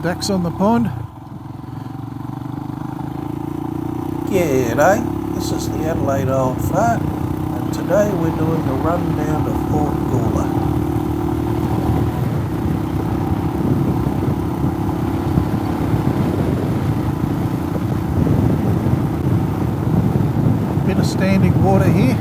ducks on the pond. G'day, this is the Adelaide Old Fart, and today we're doing a run down to Port Gawler. Bit of standing water here.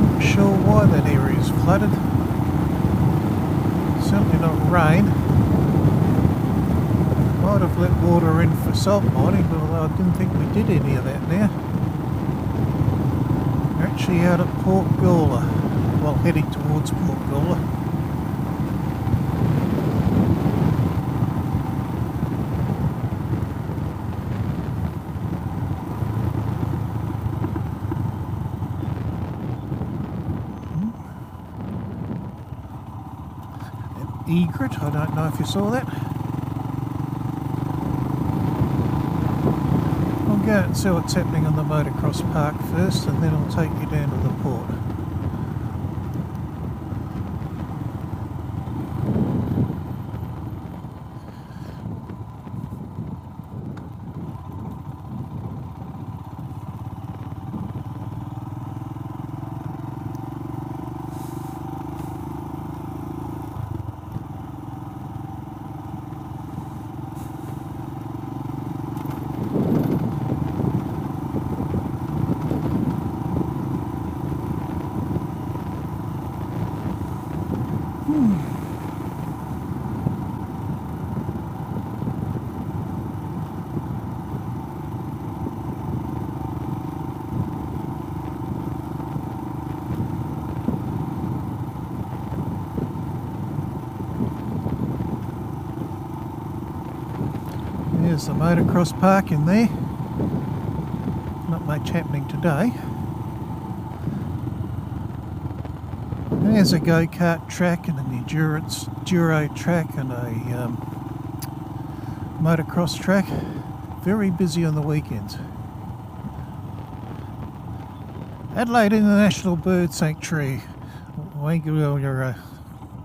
Not sure why that area is flooded. Certainly not rain. Might have let water in for salt mining, but I didn't think we did any of that now. We're actually out at Port Gawler, well, heading towards Port Gawler. Egret, I don't know if you saw that. I'll go out and see what's happening on the motocross park first, and then I'll take you down to the port. There's the motocross park in there. Not much happening today. There's a go-kart track and an endurance duro track and a motocross track. Very busy on the weekends. Adelaide International Bird Sanctuary.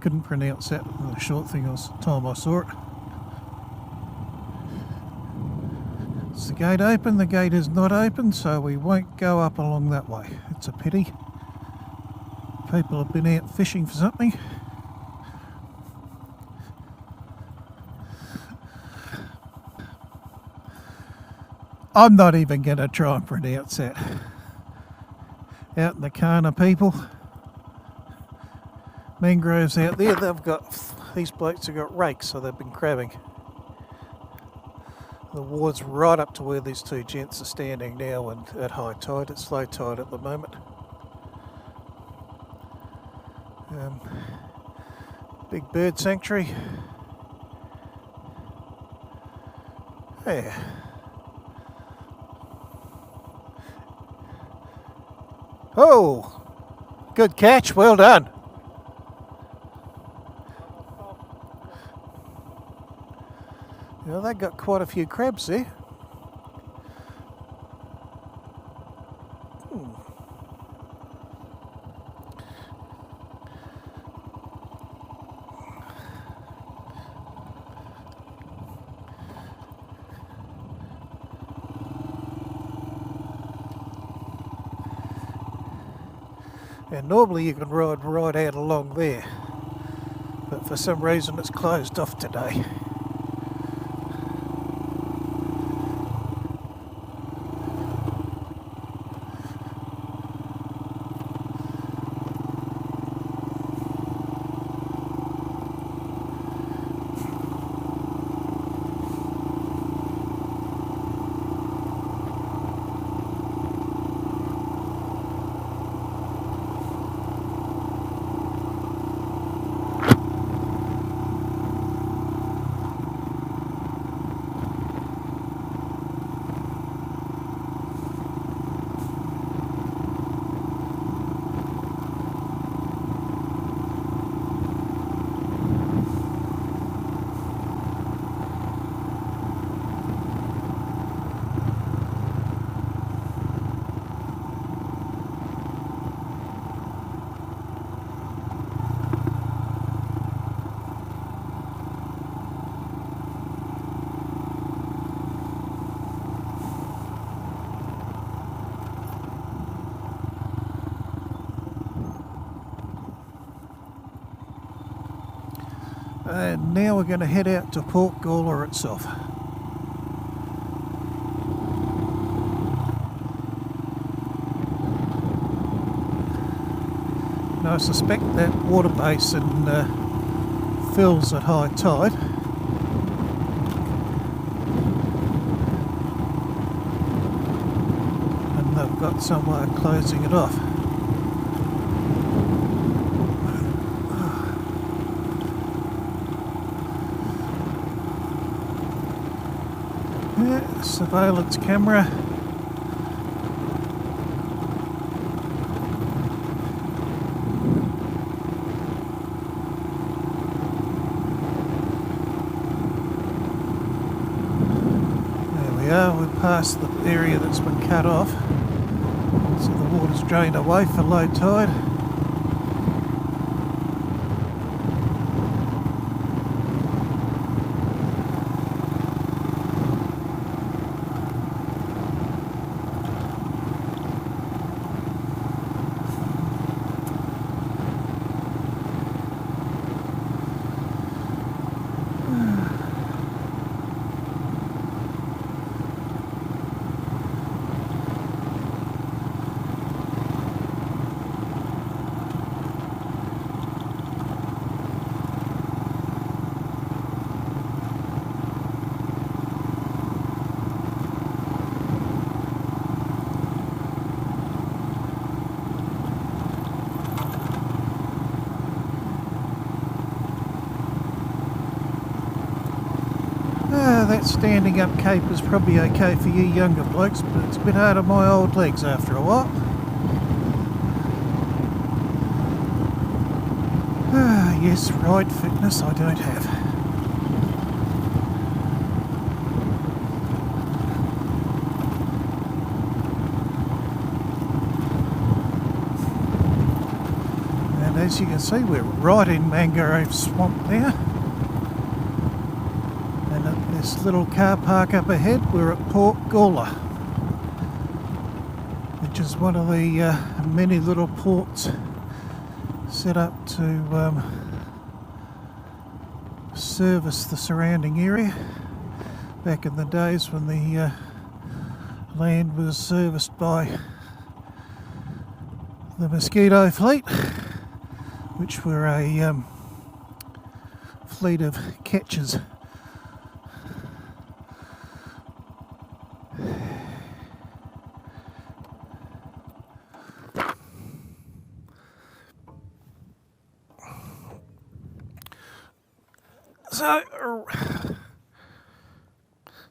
Couldn't pronounce that, the short thing was the time I saw it. Is the gate open? The gate is not open, so we won't go up along that way. It's a pity. People have been out fishing for something. I'm not even going to try and pronounce that. Out in the Kana people. Mangroves out there, these blokes have got rakes, so they've been crabbing. The water's right up to where these two gents are standing now, and at high tide. It's low tide at the moment. Big bird sanctuary. Yeah. Oh, good catch, well done. Well, they've got quite a few crabs there. And normally you can ride right out along there, but for some reason it's closed off today. And now we're going to head out to Port Gawler itself. Now I suspect that water basin fills at high tide. And they've got some way of closing it off. Yeah, surveillance camera. We're past the area that's been cut off, so the water's drained away for low tide. That standing up cape is probably okay for you younger blokes, but it's a bit hard on my old legs after a while. Yes, ride fitness I don't have. And as you can see, we're right in mangrove swamp now. And at this little car park up ahead, we're at Port Gawler, which is one of the many little ports set up to service the surrounding area back in the days when the land was serviced by the mosquito fleet, which were a fleet of ketches.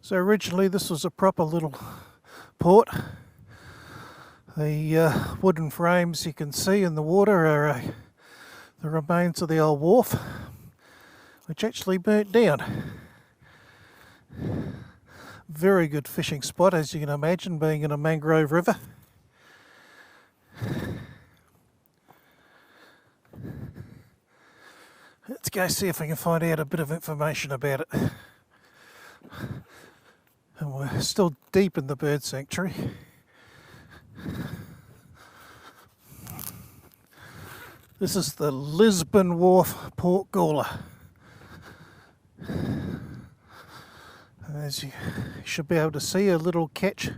So originally this was a proper little port. The wooden frames you can see in the water are the remains of the old wharf, which actually burnt down. Very good fishing spot, as you can imagine, being in a mangrove river. Let's go see if we can find out a bit of information about it. And we're still deep in the bird sanctuary. This is the Lisbon Wharf, Port Gawler. As you should be able to see, a little ketch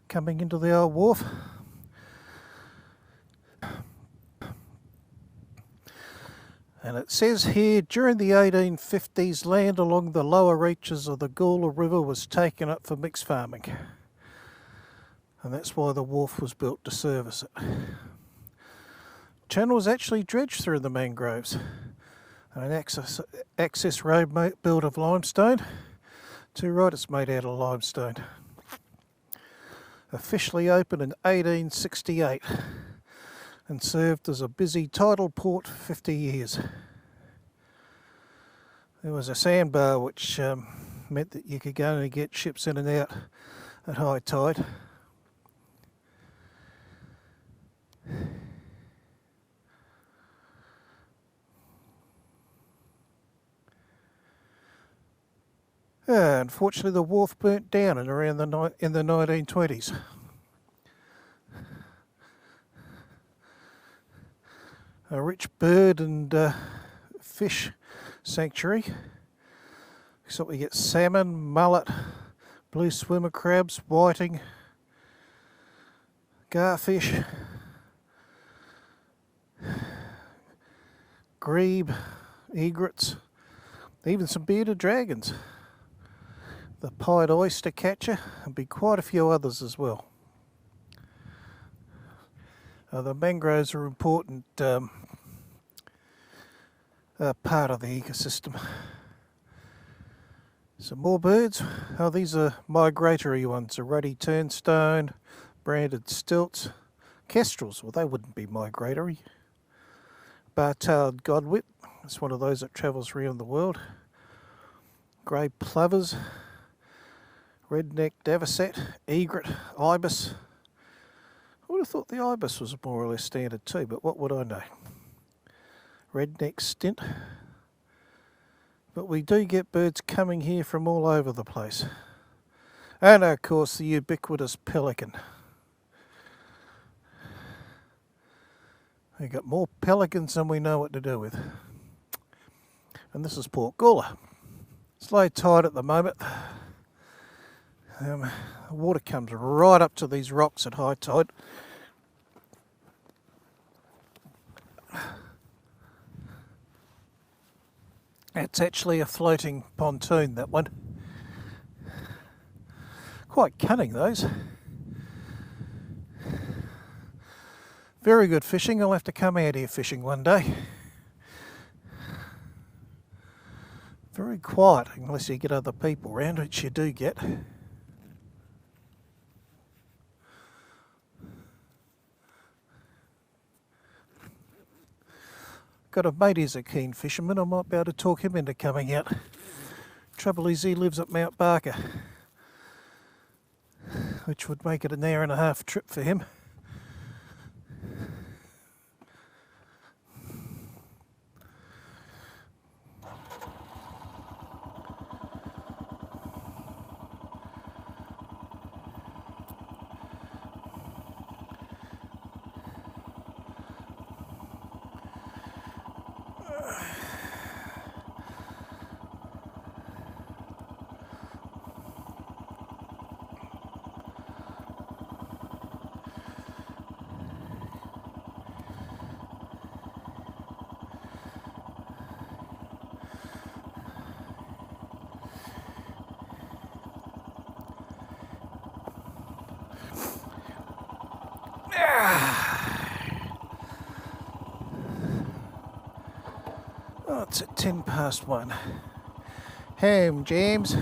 coming into the old wharf. And it says here, during the 1850s, land along the lower reaches of the Gawler River was taken up for mixed farming. And that's why the wharf was built to service it. Channel was actually dredged through the mangroves. And an access road built of limestone. To right, it's made out of limestone. Officially opened in 1868. And served as a busy tidal port for 50 years. There was a sandbar which meant that you could go and get ships in and out at high tide. Unfortunately, the wharf burnt down in around in the 1920s. A rich bird and fish Sanctuary. So we get salmon, mullet, blue swimmer crabs, whiting, garfish, grebe, egrets, even some bearded dragons, the pied oyster catcher, and be quite a few others as well. The mangroves are an important part of the ecosystem. Some more birds. Oh, these are migratory ones. A ruddy turnstone, branded stilts, kestrels. Well, they wouldn't be migratory. Bar-tailed godwit. It's one of those that travels around the world. Grey plovers, red-necked avocet, egret, ibis. I would have thought the ibis was more or less standard too, but what would I know? Red-necked stint. But we do get birds coming here from all over the place. And of course the ubiquitous pelican. We got more pelicans than we know what to do with. And this is Port Gawler. It's low tide at the moment. The water comes right up to these rocks at high tide. It's actually a floating pontoon, that one. Quite cunning, those. Very good fishing. I'll have to come out here fishing one day. Very quiet, unless you get other people around, which you do get. Got a mate who's a keen fisherman. I might be able to talk him into coming out. Trouble is he lives at Mount Barker, which would make it an hour and a half trip for him. Oh, it's at 1:10. Home, James.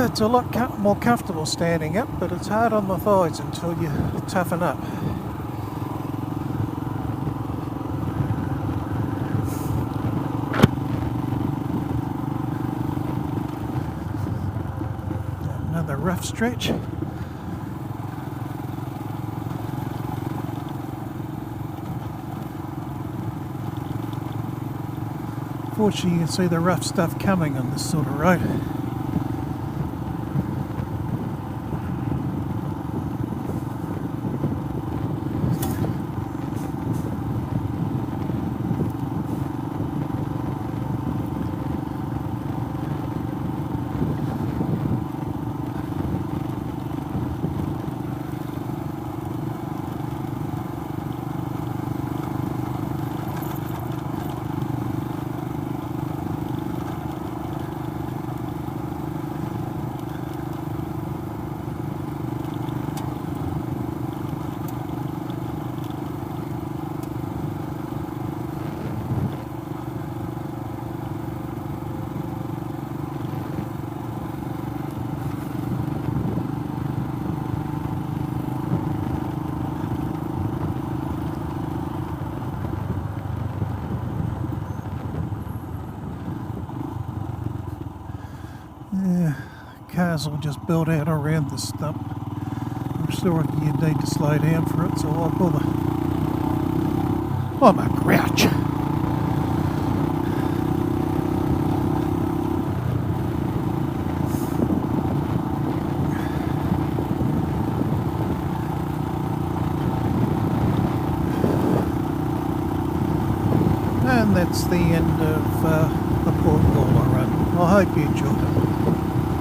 It's a lot more comfortable standing up, but it's hard on the thighs until you toughen up. Another rough stretch. unfortunately you can see the rough stuff coming on this sort of road. Yeah, cars will just build out around this stump. I'm sure you need to slow down for it, so why bother? I'm a grouch. And that's the end of the Port Gawler run. I hope you enjoyed it.